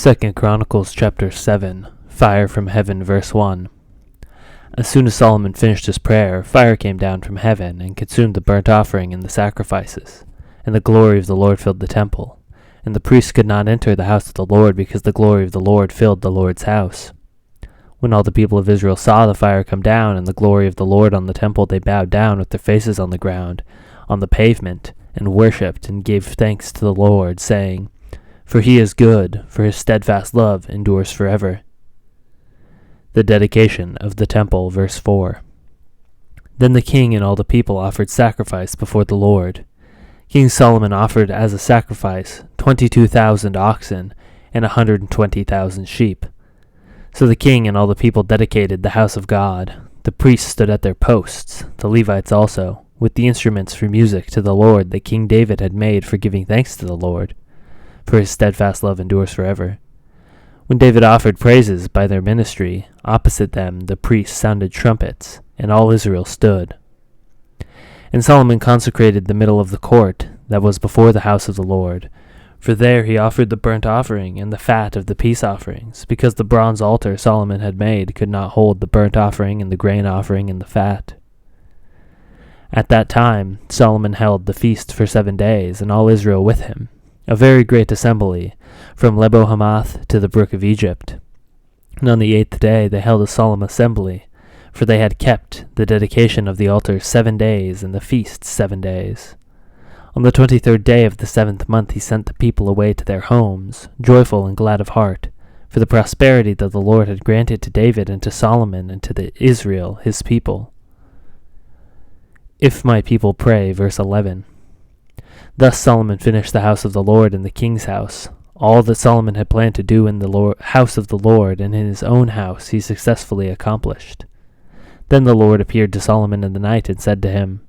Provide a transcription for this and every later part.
2 Chronicles chapter 7, Fire from Heaven, verse 1. As soon as Solomon finished his prayer, fire came down from heaven and consumed the burnt offering and the sacrifices, and the glory of the Lord filled the temple. And the priests could not enter the house of the Lord because the glory of the Lord filled the Lord's house. When all the people of Israel saw the fire come down and the glory of the Lord on the temple, they bowed down with their faces on the ground, on the pavement, and worshipped and gave thanks to the Lord, saying, "For he is good, for his steadfast love endures forever." The dedication of the temple, verse 4. Then the king and all the people offered sacrifice before the Lord. King Solomon offered as a sacrifice 22,000 oxen and 120,000 sheep. So the king and all the people dedicated the house of God. The priests stood at their posts, the Levites also, with the instruments for music to the Lord that King David had made for giving thanks to the Lord, for his steadfast love endures forever. When David offered praises by their ministry, opposite them the priests sounded trumpets, and all Israel stood. And Solomon consecrated the middle of the court that was before the house of the Lord, for there he offered the burnt offering and the fat of the peace offerings, because the bronze altar Solomon had made could not hold the burnt offering and the grain offering and the fat. At that time Solomon held the feast for 7 days, and all Israel with him, a very great assembly, from Lebo-Hamath to the brook of Egypt. And on the 8th day they held a solemn assembly, for they had kept the dedication of the altar 7 days, and the feast 7 days. On the 23rd day of the 7th month he sent the people away to their homes, joyful and glad of heart, for the prosperity that the Lord had granted to David and to Solomon and to Israel his people. If my people pray, verse 11. Thus Solomon finished the house of the Lord and the king's house. All that Solomon had planned to do in the house of the Lord and in his own house he successfully accomplished. Then the Lord appeared to Solomon in the night and said to him,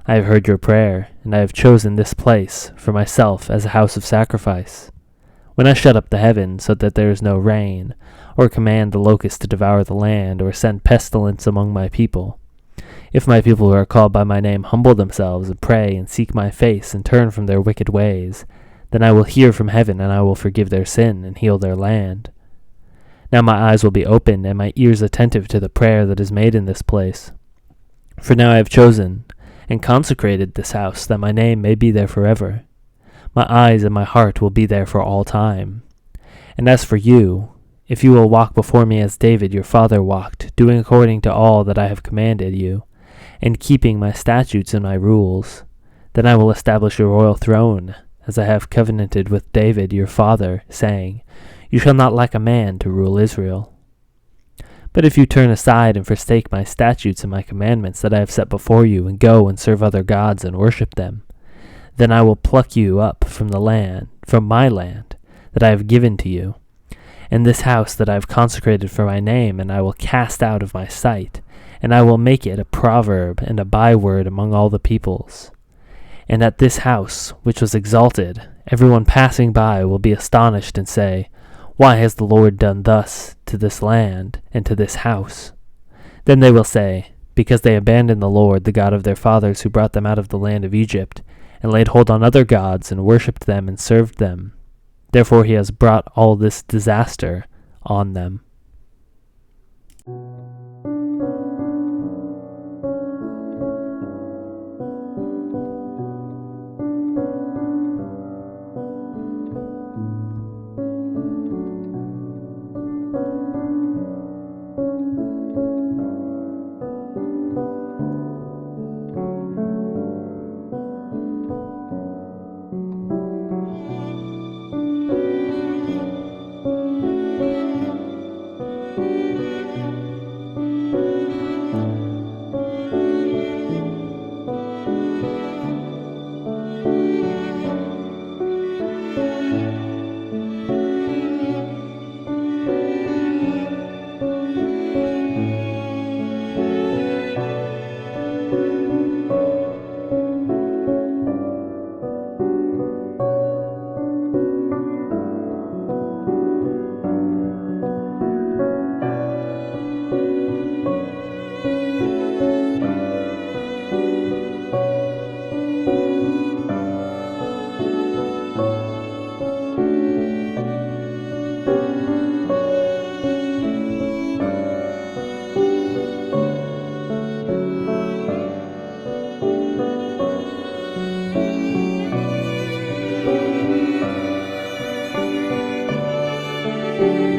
"I have heard your prayer, and I have chosen this place for myself as a house of sacrifice. When I shut up the heavens so that there is no rain, or command the locusts to devour the land, or send pestilence among my people, if my people who are called by my name humble themselves and pray and seek my face and turn from their wicked ways, then I will hear from heaven and I will forgive their sin and heal their land. Now my eyes will be opened and my ears attentive to the prayer that is made in this place. For now I have chosen and consecrated this house that my name may be there forever. My eyes and my heart will be there for all time. And as for you, if you will walk before me as David your father walked, doing according to all that I have commanded you, and keeping my statutes and my rules, then I will establish your royal throne, as I have covenanted with David your father, saying, You shall not lack a man to rule Israel. But if you turn aside and forsake my statutes and my commandments that I have set before you, and go and serve other gods and worship them, then I will pluck you up from my land that I have given to you, and this house that I have consecrated for my name, and I will cast out of my sight, and I will make it a proverb and a byword among all the peoples. And at this house, which was exalted, everyone passing by will be astonished and say, Why has the Lord done thus to this land and to this house? Then they will say, Because they abandoned the Lord, the God of their fathers, who brought them out of the land of Egypt, and laid hold on other gods, and worshipped them and served them. Therefore he has brought all this disaster on them. you.